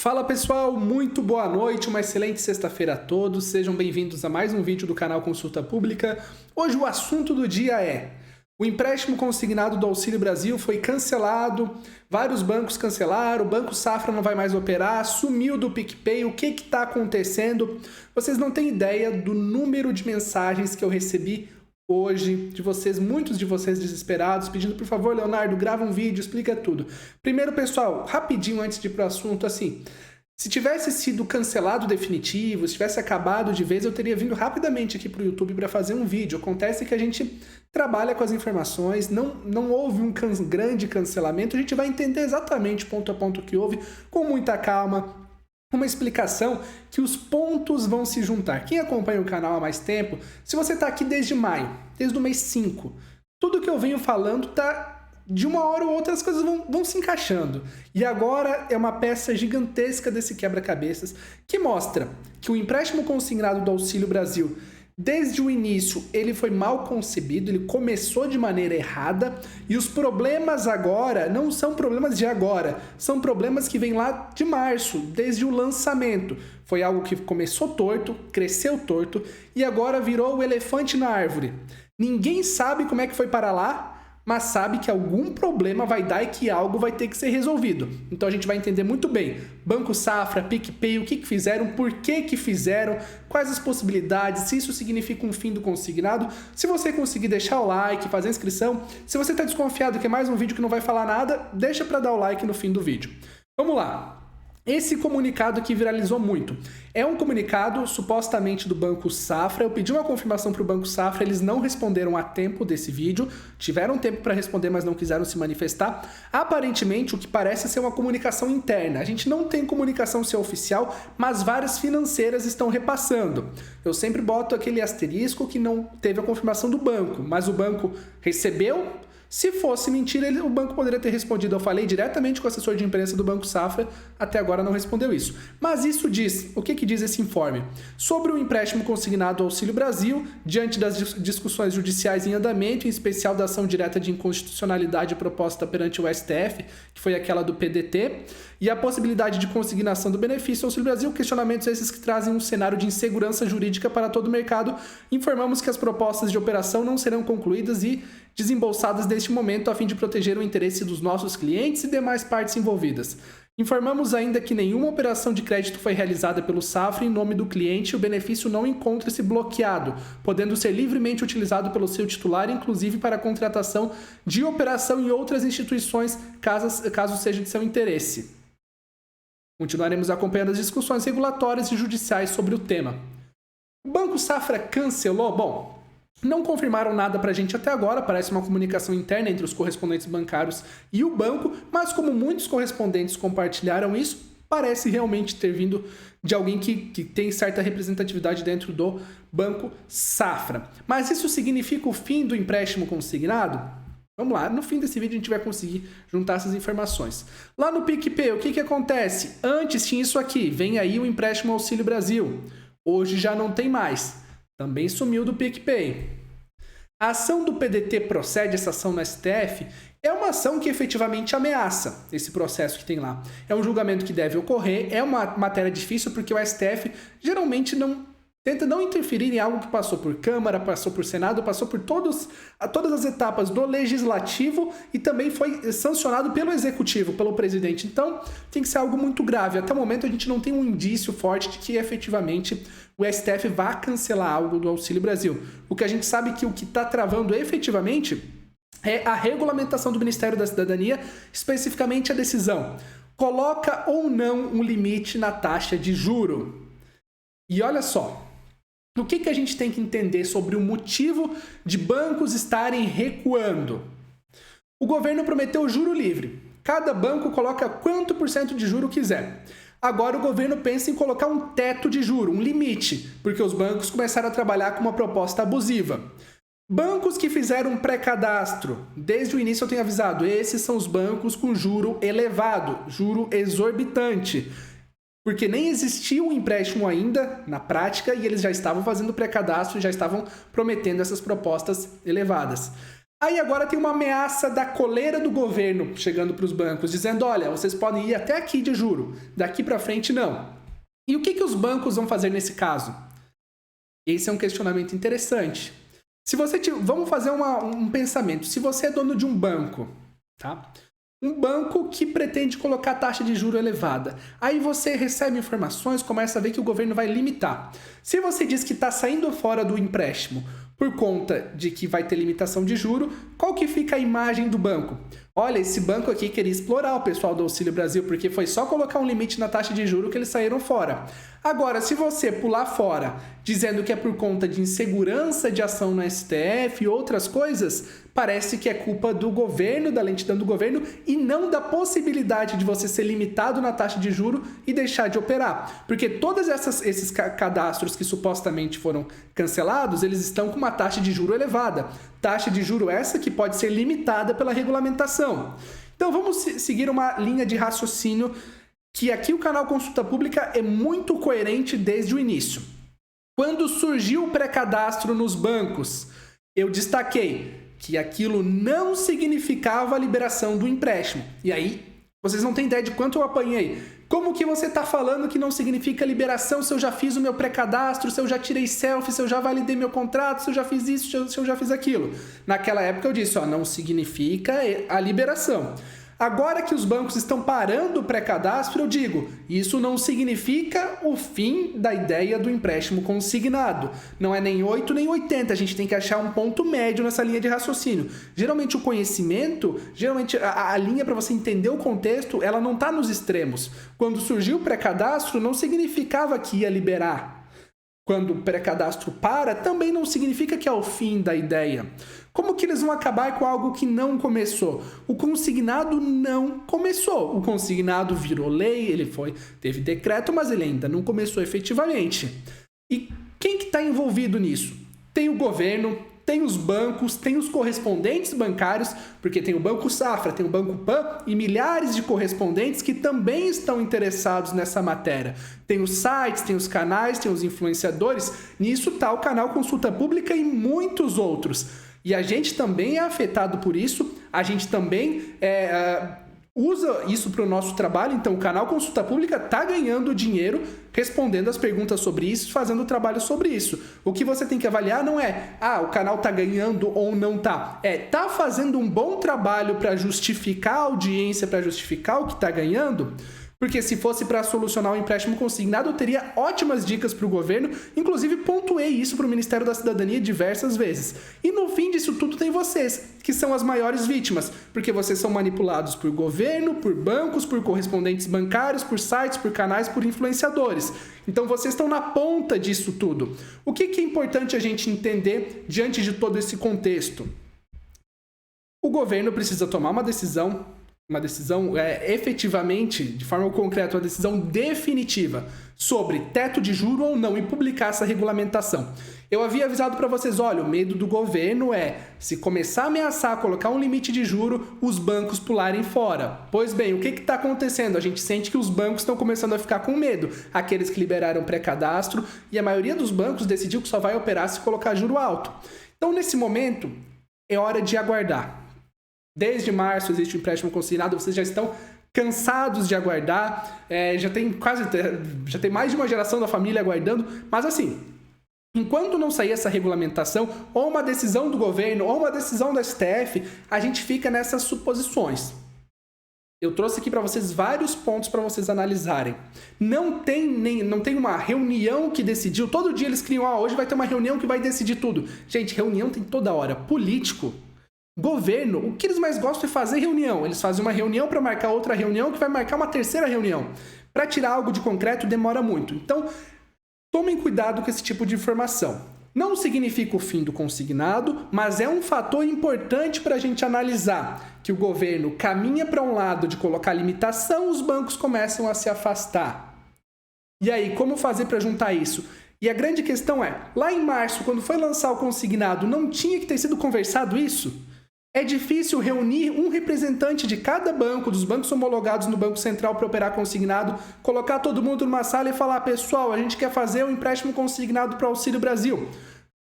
Fala pessoal, muito boa noite, uma excelente sexta-feira a todos, sejam bem-vindos a mais um vídeo do canal Consulta Pública. Hoje o assunto do dia é: o empréstimo consignado do Auxílio Brasil foi cancelado, vários bancos cancelaram, o Banco Safra não vai mais operar, sumiu do PicPay, o que está acontecendo? Vocês não têm ideia do número de mensagens que eu recebi hoje, de vocês, muitos de vocês desesperados, pedindo, por favor, Leonardo, grava um vídeo, explica tudo. Primeiro, pessoal, rapidinho antes de ir pro assunto, assim, se tivesse sido cancelado definitivo, se tivesse acabado de vez, eu teria vindo rapidamente aqui pro YouTube para fazer um vídeo. Acontece que a gente trabalha com as informações, não houve um grande cancelamento, a gente vai entender exatamente ponto a ponto o que houve, com muita calma, uma explicação que os pontos vão se juntar. Quem acompanha o canal há mais tempo, se você está aqui desde maio, desde o mês 5, tudo que eu venho falando tá de uma hora ou outra as coisas vão se encaixando. E agora é uma peça gigantesca desse quebra-cabeças que mostra que o empréstimo consignado do Auxílio Brasil, desde o início, ele foi mal concebido, ele começou de maneira errada e os problemas agora não são problemas de agora, são problemas que vêm lá de março, desde o lançamento. Foi algo que começou torto, cresceu torto e agora virou o elefante na árvore. Ninguém sabe como é que foi para lá, mas sabe que algum problema vai dar e que algo vai ter que ser resolvido. Então a gente vai entender muito bem Banco Safra, PicPay, o que fizeram, por que fizeram, quais as possibilidades, se isso significa um fim do consignado. Se você conseguir deixar o like, fazer a inscrição, se você está desconfiado que é mais um vídeo que não vai falar nada, deixa para dar o like no fim do vídeo. Vamos lá. Esse comunicado aqui viralizou muito. É um comunicado supostamente do Banco Safra. Eu pedi uma confirmação para o Banco Safra, eles não responderam a tempo desse vídeo. Tiveram tempo para responder, mas não quiseram se manifestar. Aparentemente, o que parece ser uma comunicação interna. A gente não tem comunicação ser oficial, mas várias financeiras estão repassando. Eu sempre boto aquele asterisco que não teve a confirmação do banco, mas o banco recebeu. Se fosse mentira, o banco poderia ter respondido. Eu falei diretamente com o assessor de imprensa do Banco Safra, até agora não respondeu isso. Mas isso diz, o que diz esse informe? Sobre o empréstimo consignado ao Auxílio Brasil, diante das discussões judiciais em andamento, em especial da ação direta de inconstitucionalidade proposta perante o STF, que foi aquela do PDT, e a possibilidade de consignação do benefício ao Auxílio Brasil, questionamentos esses que trazem um cenário de insegurança jurídica para todo o mercado, informamos que as propostas de operação não serão concluídas e desembolsadas neste momento a fim de proteger o interesse dos nossos clientes e demais partes envolvidas. Informamos ainda que nenhuma operação de crédito foi realizada pelo Safra em nome do cliente e o benefício não encontra-se bloqueado, podendo ser livremente utilizado pelo seu titular, inclusive para a contratação de operação em outras instituições, caso seja de seu interesse. Continuaremos acompanhando as discussões regulatórias e judiciais sobre o tema. O Banco Safra cancelou? Bom, não confirmaram nada para a gente até agora, parece uma comunicação interna entre os correspondentes bancários e o banco, mas como muitos correspondentes compartilharam isso, parece realmente ter vindo de alguém que tem certa representatividade dentro do Banco Safra. Mas isso significa o fim do empréstimo consignado? Vamos lá, no fim desse vídeo a gente vai conseguir juntar essas informações. Lá no PicPay, o que acontece? Antes tinha isso aqui, vem aí o empréstimo Auxílio Brasil. Hoje já não tem mais. Também sumiu do PicPay. A ação do PDT procede, essa ação no STF, é uma ação que efetivamente ameaça esse processo que tem lá. É um julgamento que deve ocorrer, é uma matéria difícil porque o STF geralmente tenta não interferir em algo que passou por Câmara, passou por Senado, passou por todas as etapas do Legislativo e também foi sancionado pelo Executivo, pelo Presidente. Então, tem que ser algo muito grave. Até o momento, a gente não tem um indício forte de que, efetivamente, o STF vá cancelar algo do Auxílio Brasil. O que a gente sabe que o que está travando, efetivamente, é a regulamentação do Ministério da Cidadania, especificamente a decisão. Coloca ou não um limite na taxa de juro? E olha só, o que a gente tem que entender sobre o motivo de bancos estarem recuando? O governo prometeu juro livre. Cada banco coloca quanto por cento de juro quiser. Agora o governo pensa em colocar um teto de juro, um limite, porque os bancos começaram a trabalhar com uma proposta abusiva. Bancos que fizeram pré-cadastro, desde o início eu tenho avisado, esses são os bancos com juro elevado, juro exorbitante. Porque nem existia um empréstimo ainda na prática e eles já estavam fazendo pré-cadastro e já estavam prometendo essas propostas elevadas. Aí agora tem uma ameaça da coleira do governo chegando para os bancos, dizendo, olha, vocês podem ir até aqui de juro, daqui para frente não. E o que os bancos vão fazer nesse caso? Esse é um questionamento interessante. Vamos fazer um pensamento. Se você é dono de um banco, tá? Um banco que pretende colocar taxa de juro elevada. Aí você recebe informações, começa a ver que o governo vai limitar. Se você diz que está saindo fora do empréstimo por conta de que vai ter limitação de juro, qual que fica a imagem do banco? Olha, esse banco aqui queria explorar o pessoal do Auxílio Brasil, porque foi só colocar um limite na taxa de juros que eles saíram fora. Agora, se você pular fora, dizendo que é por conta de insegurança de ação no STF e outras coisas, parece que é culpa do governo, da lentidão do governo, e não da possibilidade de você ser limitado na taxa de juro e deixar de operar. Porque todos esses cadastros que supostamente foram cancelados, eles estão com uma taxa de juro elevada. Taxa de juro essa que pode ser limitada pela regulamentação. Então vamos seguir uma linha de raciocínio que aqui o canal Consulta Pública é muito coerente desde o início. Quando surgiu o pré-cadastro nos bancos, eu destaquei que aquilo não significava a liberação do empréstimo. E aí, vocês não têm ideia de quanto eu apanhei. Como que você está falando que não significa liberação se eu já fiz o meu pré-cadastro, se eu já tirei selfie, se eu já validei meu contrato, se eu já fiz isso, se eu já fiz aquilo? Naquela época eu disse, não significa a liberação. Agora que os bancos estão parando o pré-cadastro, eu digo, isso não significa o fim da ideia do empréstimo consignado. Não é nem 8 nem 80, a gente tem que achar um ponto médio nessa linha de raciocínio. Geralmente o conhecimento, a linha para você entender o contexto, ela não está nos extremos. Quando surgiu o pré-cadastro, não significava que ia liberar. Quando o pré-cadastro para, também não significa que é o fim da ideia. Como que eles vão acabar com algo que não começou? O consignado não começou. O consignado virou lei, teve decreto, mas ele ainda não começou efetivamente. E quem que está envolvido nisso? Tem o governo, tem os bancos, tem os correspondentes bancários, porque tem o Banco Safra, tem o Banco Pan e milhares de correspondentes que também estão interessados nessa matéria. Tem os sites, tem os canais, tem os influenciadores. Nisso está o canal Consulta Pública e muitos outros. E a gente também é afetado por isso, a gente também usa isso para o nosso trabalho, então o canal Consulta Pública está ganhando dinheiro respondendo as perguntas sobre isso, fazendo o trabalho sobre isso. O que você tem que avaliar não é, o canal está ganhando ou não está. Tá fazendo um bom trabalho para justificar a audiência, para justificar o que está ganhando? Porque se fosse para solucionar o empréstimo consignado, eu teria ótimas dicas para o governo, inclusive pontuei isso para o Ministério da Cidadania diversas vezes. E no fim disso tudo tem vocês, que são as maiores vítimas, porque vocês são manipulados por governo, por bancos, por correspondentes bancários, por sites, por canais, por influenciadores. Então vocês estão na ponta disso tudo. O que é importante a gente entender diante de todo esse contexto? O governo precisa tomar uma decisão efetivamente, de forma concreta, uma decisão definitiva sobre teto de juro ou não e publicar essa regulamentação. Eu havia avisado para vocês, olha, o medo do governo se começar a ameaçar colocar um limite de juro, os bancos pularem fora. Pois bem, o que está acontecendo? A gente sente que os bancos estão começando a ficar com medo. Aqueles que liberaram pré-cadastro e a maioria dos bancos decidiu que só vai operar se colocar juro alto. Então, nesse momento, é hora de aguardar. Desde março existe o empréstimo consignado, vocês já estão cansados de aguardar, já tem mais de uma geração da família aguardando, mas assim, enquanto não sair essa regulamentação, ou uma decisão do governo, ou uma decisão da STF, a gente fica nessas suposições. Eu trouxe aqui para vocês vários pontos para vocês analisarem. Não tem uma reunião que decidiu, todo dia eles criam, hoje vai ter uma reunião que vai decidir tudo. Gente, reunião tem toda hora. Político, governo, o que eles mais gostam é fazer reunião. Eles fazem uma reunião para marcar outra reunião, que vai marcar uma terceira reunião. Para tirar algo de concreto demora muito. Então, tomem cuidado com esse tipo de informação. Não significa o fim do consignado, mas é um fator importante para a gente analisar que o governo caminha para um lado de colocar limitação, os bancos começam a se afastar. E aí, como fazer para juntar isso? E a grande questão lá em março, quando foi lançar o consignado, não tinha que ter sido conversado isso? É difícil reunir um representante de cada banco, dos bancos homologados no Banco Central para operar consignado, colocar todo mundo numa sala e falar, pessoal, a gente quer fazer um empréstimo consignado para o Auxílio Brasil.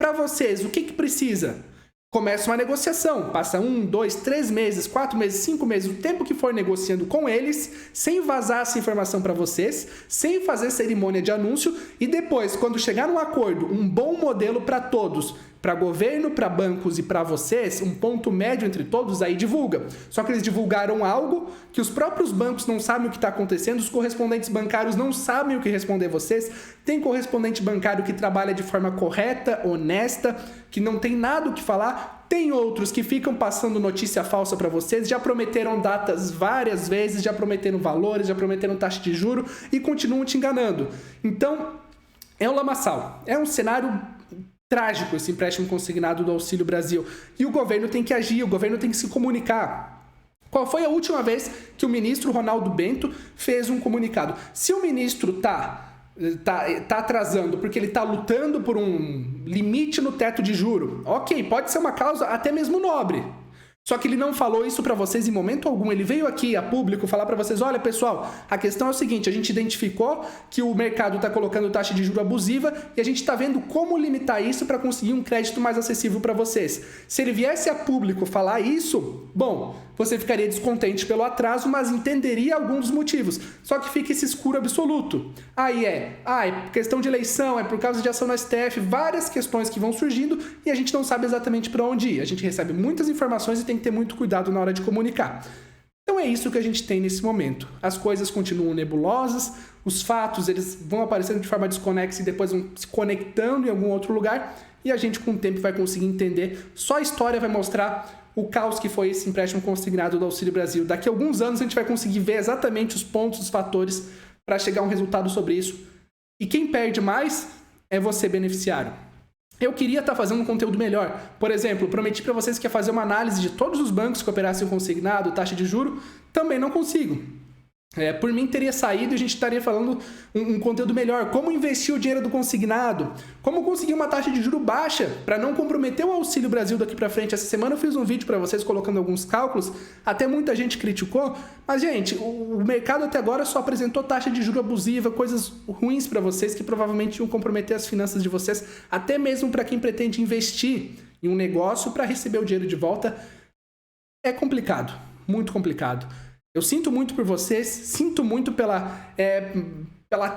Para vocês, o que precisa? Começa uma negociação, passa 1, 2, 3 meses, 4 meses, 5 meses, o tempo que for negociando com eles, sem vazar essa informação para vocês, sem fazer cerimônia de anúncio, e depois, quando chegar num acordo, um bom modelo para todos, para governo, para bancos e para vocês, um ponto médio entre todos, aí divulga. Só que eles divulgaram algo que os próprios bancos não sabem o que está acontecendo, os correspondentes bancários não sabem o que responder vocês, tem correspondente bancário que trabalha de forma correta, honesta, que não tem nada o que falar, tem outros que ficam passando notícia falsa para vocês, já prometeram datas várias vezes, já prometeram valores, já prometeram taxa de juro e continuam te enganando. Então, é um lamaçal, é um cenário trágico esse empréstimo consignado do Auxílio Brasil. E o governo tem que agir, o governo tem que se comunicar. Qual foi a última vez que o ministro Ronaldo Bento fez um comunicado? Se o ministro tá atrasando porque ele está lutando por um limite no teto de juro, ok, pode ser uma causa até mesmo nobre. Só que ele não falou isso para vocês em momento algum. Ele veio aqui a público falar para vocês, olha pessoal, a questão é o seguinte, a gente identificou que o mercado está colocando taxa de juros abusiva e a gente está vendo como limitar isso para conseguir um crédito mais acessível para vocês. Se ele viesse a público falar isso, bom, você ficaria descontente pelo atraso, mas entenderia algum dos motivos. Só que fica esse escuro absoluto. Aí é questão de eleição, é por causa de ação no STF, várias questões que vão surgindo e a gente não sabe exatamente para onde ir. A gente recebe muitas informações e tem que ter muito cuidado na hora de comunicar. Então é isso que a gente tem nesse momento. As coisas continuam nebulosas, os fatos eles vão aparecendo de forma desconexa e depois vão se conectando em algum outro lugar e a gente com o tempo vai conseguir entender. Só a história vai mostrar o caos que foi esse empréstimo consignado do Auxílio Brasil. Daqui a alguns anos a gente vai conseguir ver exatamente os pontos, os fatores para chegar a um resultado sobre isso. E quem perde mais é você, beneficiário. Eu queria estar fazendo um conteúdo melhor. Por exemplo, prometi para vocês que ia fazer uma análise de todos os bancos que operassem consignado, taxa de juro, também não consigo. Por mim teria saído e a gente estaria falando um conteúdo melhor. Como investir o dinheiro do consignado? Como conseguir uma taxa de juro baixa para não comprometer o Auxílio Brasil daqui para frente? Essa semana eu fiz um vídeo para vocês colocando alguns cálculos. Até muita gente criticou. Mas, gente, o mercado até agora só apresentou taxa de juro abusiva, coisas ruins para vocês que provavelmente iam comprometer as finanças de vocês. Até mesmo para quem pretende investir em um negócio para receber o dinheiro de volta. É complicado, muito complicado. Eu sinto muito por vocês, sinto muito pela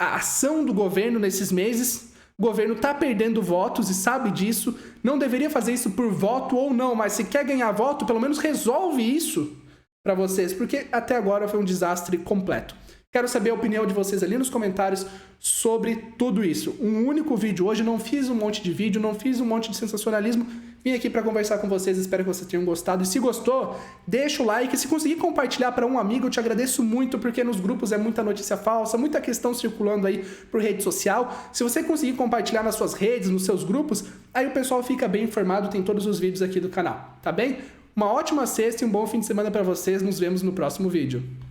ação do governo nesses meses. O governo está perdendo votos e sabe disso. Não deveria fazer isso por voto ou não, mas se quer ganhar voto, pelo menos resolve isso para vocês, porque até agora foi um desastre completo. Quero saber a opinião de vocês ali nos comentários sobre tudo isso. Um único vídeo hoje, não fiz um monte de vídeo, não fiz um monte de sensacionalismo. Vim aqui para conversar com vocês, espero que vocês tenham gostado. E se gostou, deixa o like. Se conseguir compartilhar para um amigo, eu te agradeço muito, porque nos grupos é muita notícia falsa, muita questão circulando aí por rede social. Se você conseguir compartilhar nas suas redes, nos seus grupos, aí o pessoal fica bem informado, tem todos os vídeos aqui do canal, tá bem? Uma ótima sexta e um bom fim de semana para vocês, nos vemos no próximo vídeo.